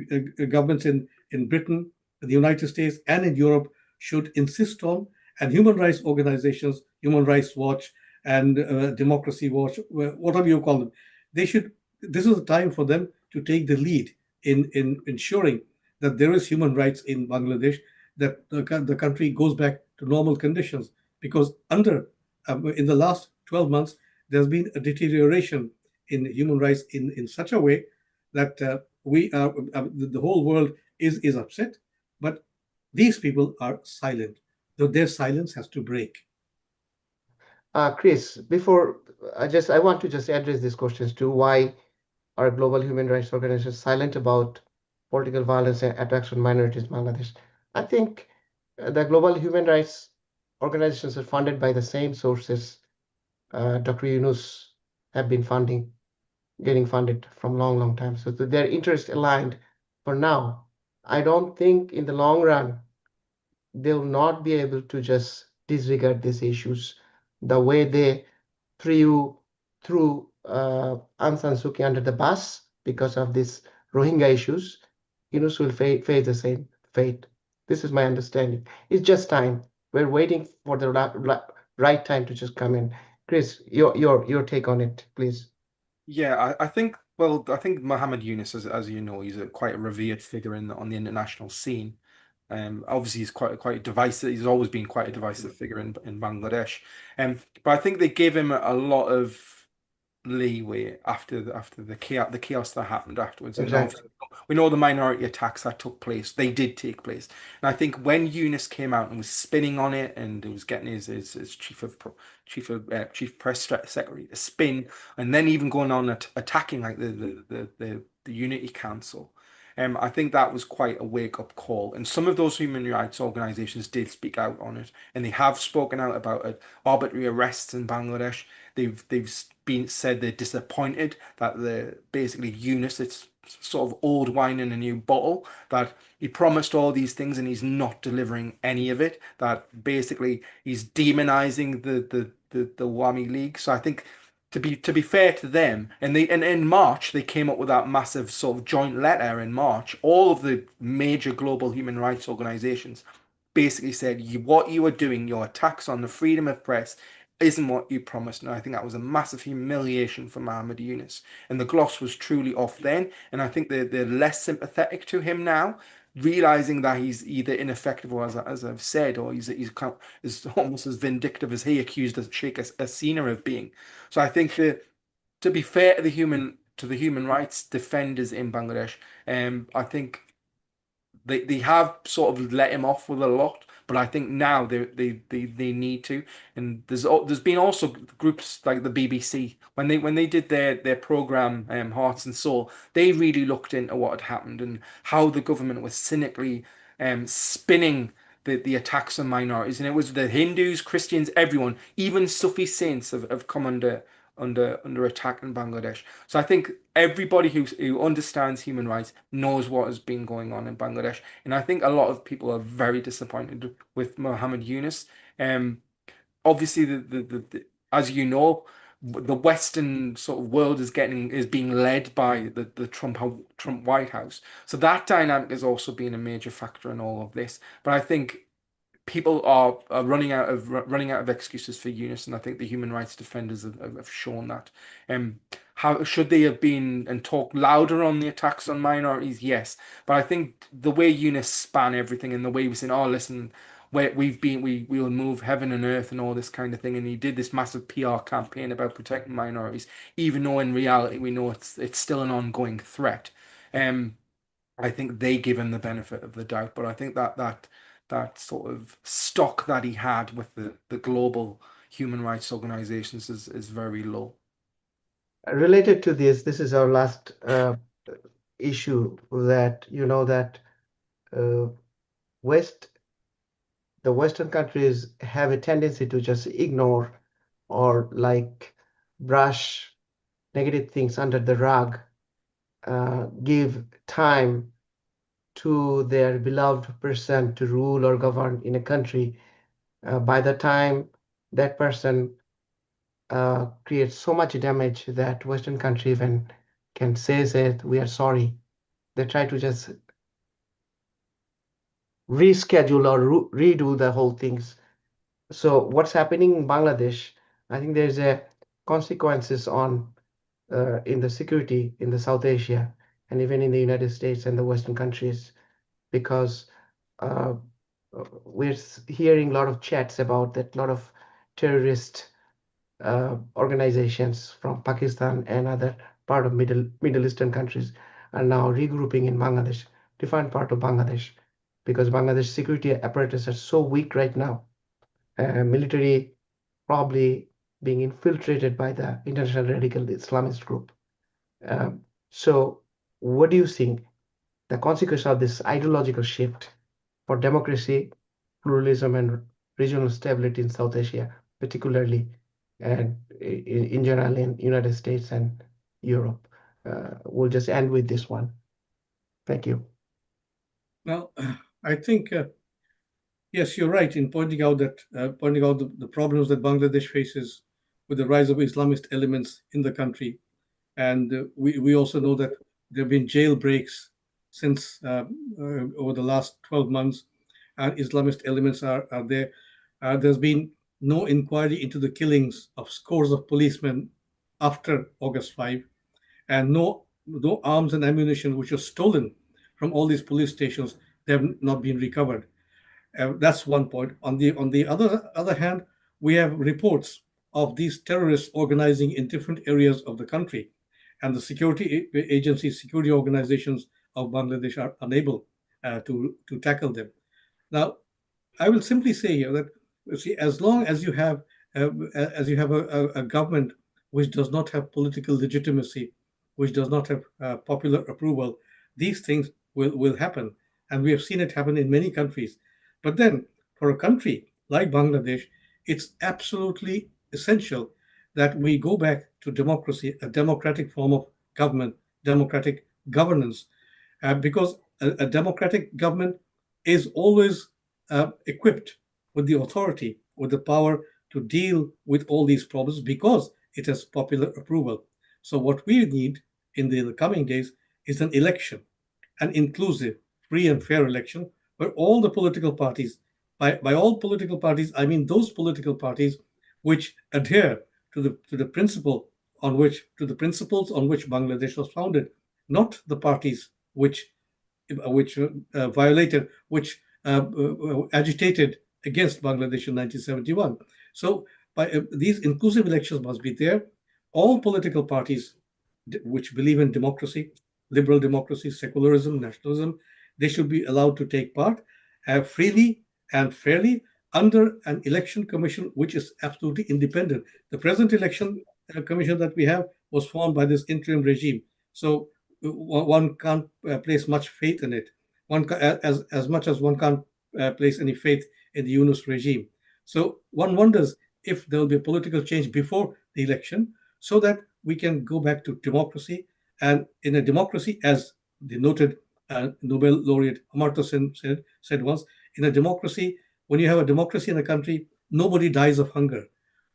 S3: governments in Britain, the United States, and in Europe should insist on, and human rights organizations, Human Rights Watch and Democracy Watch, whatever you call them, they should. This is the time for them to take the lead in ensuring that there is human rights in Bangladesh, that the country goes back to normal conditions. Because in the last 12 months, there's been a deterioration in human rights in such a way that the whole world is upset, but these people are silent. So their silence has to break.
S2: Chris, before I want to just address these questions too. Why are global human rights organizations silent about political violence and attacks on minorities in Bangladesh? I think the global human rights organizations are funded by the same sources Dr. Yunus have been getting funded from long time. So their interest aligned for now. I don't think in the long run they'll not be able to just disregard these issues the way they threw Aung San Suu Kyi under the bus because of this Rohingya issues. Yunus will face the same fate. This is my understanding. It's just time. We're waiting for the right time to just come in. Chris, your take on it, please.
S1: Yeah, I think I think Muhammad Yunus, as you know, he's quite a revered figure on the international scene. Obviously, he's quite divisive. He's always been quite a divisive figure in Bangladesh. But I think they gave him a lot of leeway after the chaos that happened afterwards. And
S2: Exactly.
S1: obviously, we know the minority attacks that took place. They did take place. And I think when Yunus came out and was spinning on it, and he was getting his chief press secretary to spin, and then even going on attacking like the Unity Council. I think that was quite a wake-up call. And some of those human rights organizations did speak out on it, and they have spoken out about it. Arbitrary arrests in Bangladesh. They've been said they're disappointed that the basically Yunus, it's sort of old wine in a new bottle, that he promised all these things and he's not delivering any of it, that basically he's demonizing the Awami League. So I think to be fair to them, and in March they came up with that massive sort of joint letter in March. All of the major global human rights organizations basically said what you are doing, your attacks on the freedom of press, isn't what you promised. And I think that was a massive humiliation for Muhammad Yunus. And the gloss was truly off then. And I think they're less sympathetic to him now, realizing that he's either ineffective or, as I've said, or he's is almost as vindictive as he accused Sheikh Hasina of being. So I think that to be fair to the human rights defenders in Bangladesh, I think they have sort of let him off with a lot, but I think now they need to. And there's been also groups like the BBC when they did their program Hearts and Soul, they really looked into what had happened and how the government was cynically spinning the attacks on minorities, and it was the Hindus, Christians, everyone, even Sufi saints have come under attack in Bangladesh. So I think everybody who understands human rights knows what has been going on in Bangladesh, and I think a lot of people are very disappointed with Muhammad Yunus. Um, Obviously, as you know, the Western sort of world is being led by the Trump White House. So that dynamic has also been a major factor in all of this. But I think people are running out of excuses for Yunus, and I think the human rights defenders have shown that. How should they have been and talked louder on the attacks on minorities? Yes, but I think the way Yunus span everything and the way we said, "Oh, listen, we will move heaven and earth and all this kind of thing," and he did this massive PR campaign about protecting minorities, even though in reality we know it's still an ongoing threat. Um, I think they give him the benefit of the doubt, but I think that sort of stock that he had with the global human rights organizations is very low.
S2: Related to this is our last issue that you know that uh, West the Western countries have a tendency to just ignore or like brush negative things under the rug, give time to their beloved person to rule or govern in a country. By the time that person creates so much damage that Western country even can say we are sorry. They try to just reschedule or redo the whole things. So what's happening in Bangladesh? I think there's a consequences on in the security in the South Asia and even in the United States and the Western countries because uh, we're hearing a lot of chats about that, lot of terrorist organizations from Pakistan and other part of Middle Eastern countries are now regrouping in Bangladesh, different part of Bangladesh, because Bangladesh security apparatus are so weak right now. Military probably being infiltrated by the international radical Islamist group. So, what do you think the consequence of this ideological shift for democracy, pluralism, and regional stability in South Asia, particularly, and in general in United States and Europe? We'll just end with this one. Thank you.
S3: Well, I think yes, you're right in pointing out the problems that Bangladesh faces with the rise of Islamist elements in the country, and we also know that there have been jailbreaks since over the last 12 months, and Islamist elements are there. There's been no inquiry into the killings of scores of policemen after August 5, and no arms and ammunition which was stolen from all these police stations, they have not been recovered. That's one point. On the other hand, we have reports of these terrorists organizing in different areas of the country, and the security agencies, security organizations of Bangladesh are unable to tackle them. Now, I will simply say here that see, as long as you have a government which does not have political legitimacy, which does not have popular approval, these things will happen, and we have seen it happen in many countries. But then, for a country like Bangladesh, it's absolutely essential that we go back to democracy, a democratic form of government, democratic governance, because a democratic government is always equipped with the authority, with the power to deal with all these problems because it has popular approval. So, what we need in the coming days is an election, an inclusive, free, and fair election where all the political parties, by all political parties, I mean those political parties which adhere to the principles on which Bangladesh was founded, not the parties which violated, which agitated against Bangladesh in 1971. So, these inclusive elections must be there. All political parties which believe in democracy, liberal democracy, secularism, nationalism, they should be allowed to take part freely and fairly under an election commission which is absolutely independent. The present election commission that we have was formed by this interim regime. So one can't place much faith in it. As much as one can't place any faith in the Yunus regime. So one wonders if there will be a political change before the election so that we can go back to democracy. And in a democracy, as the noted Nobel laureate Amartya Sen said once, in a democracy, when you have a democracy in a country, nobody dies of hunger.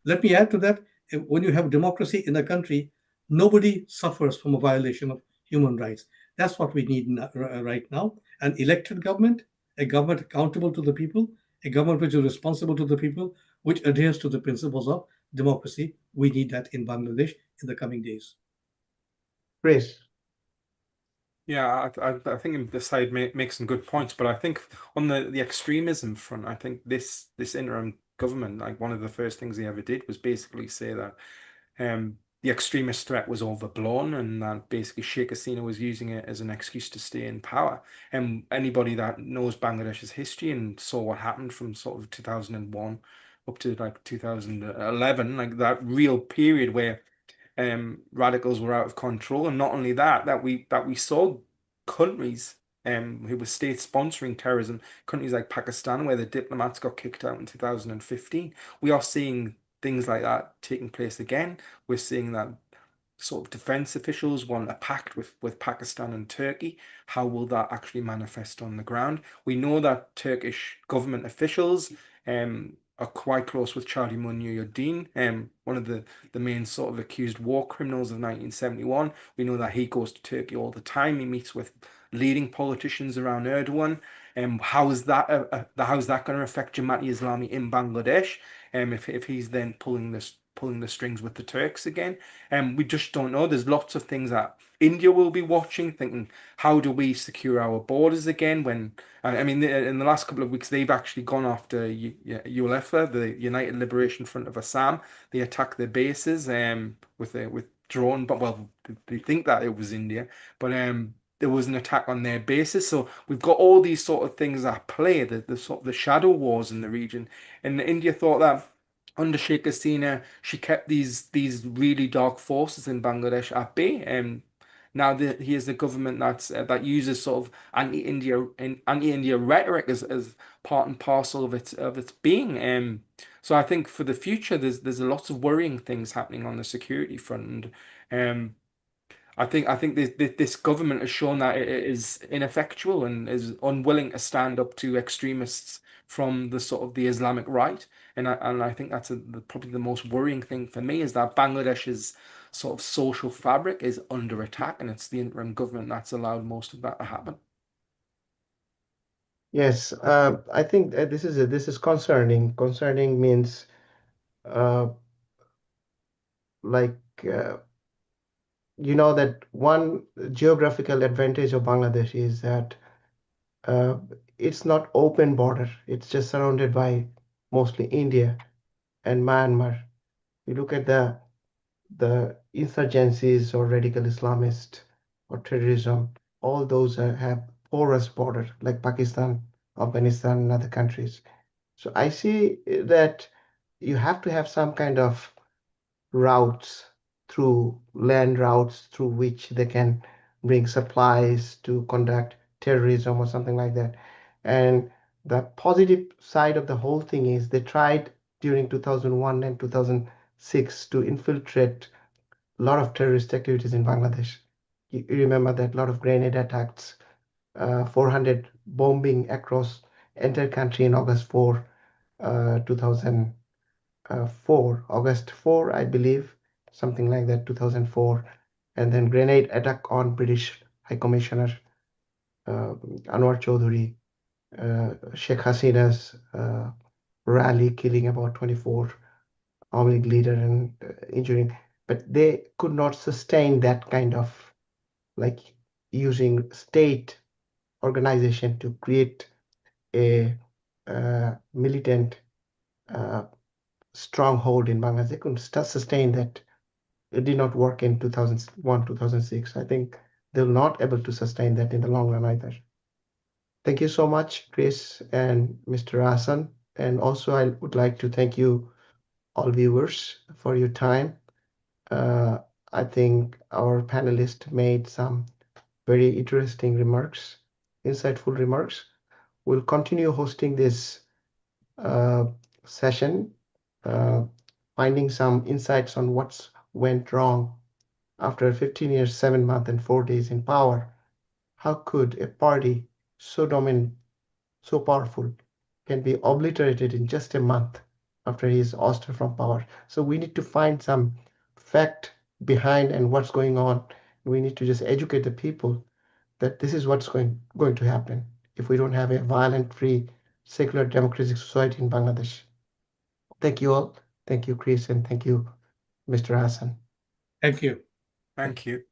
S3: Let me add to that, when you have democracy in a country, nobody suffers from a violation of human rights. That's what we need right now. An elected government, a government accountable to the people, a government which is responsible to the people, which adheres to the principles of democracy. We need that in Bangladesh in the coming days.
S2: Chris.
S1: Yeah, I think the side makes some good points, but I think on the extremism front, I think this interim government, like one of the first things they ever did was basically say that the extremist threat was overblown and that basically Sheikh Hasina was using it as an excuse to stay in power. And anybody that knows Bangladesh's history and saw what happened from sort of 2001 up to like 2011, like that real period where radicals were out of control, and not only that, that we saw countries who were state sponsoring terrorism, countries like Pakistan, where the diplomats got kicked out in 2015. We are seeing things like that taking place again. We're seeing that sort of defense officials want a pact with Pakistan and Turkey. How will that actually manifest on the ground? We know that Turkish government officials are quite close with Charlie Munyuddin, one of the main sort of accused war criminals of 1971. We know that he goes to Turkey all the time. He meets with leading politicians around Erdogan. How is that going to affect Jamaat Islami in Bangladesh? If he's then pulling the strings with the Turks again. We just don't know. There's lots of things that India will be watching, thinking, how do we secure our borders again? I mean, in the last couple of weeks, they've actually gone after ULEFA, the United Liberation Front of Assam. They attacked their bases with drone, but well, they think that it was India, but there was an attack on their bases. So we've got all these sort of things at play, the sort of the shadow wars in the region. And India thought that under Sheikh Hasina, she kept these really dark forces in Bangladesh at bay. Now here's the government that uses sort of anti-India rhetoric as part and parcel of its being. So I think for the future, there's a lot of worrying things happening on the security front, and I think this government has shown that it is ineffectual and is unwilling to stand up to extremists from the sort of the Islamic right. And I think that's probably the most worrying thing for me is that Bangladesh's sort of social fabric is under attack, and it's the interim government that's allowed most of that to happen.
S2: Yes, I think this is concerning. Concerning means uh, like you know that one geographical advantage of Bangladesh is that uh, it's not open border. It's just surrounded by mostly India and Myanmar. You look at the insurgencies or radical Islamist or terrorism, all those have porous border like Pakistan, Afghanistan, and other countries. So I see that you have to have some kind of routes through land routes through which they can bring supplies to conduct terrorism or something like that. And the positive side of the whole thing is they tried during 2001 and 2006 to infiltrate a lot of terrorist activities in Bangladesh. You remember that a lot of grenade attacks, 400 bombing across entire country in August 4, 2004, August 4, I believe, something like that, 2004. And then grenade attack on British High Commissioner Anwar Chaudhry, Sheikh Hasina's rally, killing about 24 Army League leader and injuring. But they could not sustain that kind of like using state organization to create a militant stronghold in Bangladesh. They couldn't sustain that. It did not work in 2001, 2006. I think they're not able to sustain that in the long run either. Thank you so much, Chris and Mr. Asan. And also, I would like to thank you, all viewers, for your time. I think our panelists made some very interesting remarks, insightful remarks. We'll continue hosting this session, finding some insights on what's went wrong after 15 years, 7 months, and 4 days in power. How could a party so dominant, so powerful, can be obliterated in just a month after he is ousted from power? So we need to find some fact behind and what's going on. We need to just educate the people that this is what's going to happen if we don't have a violent, free secular democratic society in Bangladesh. Thank you all. Thank you, Chris, and thank you, Mr. Hassan.
S3: Thank you.
S1: Thank you.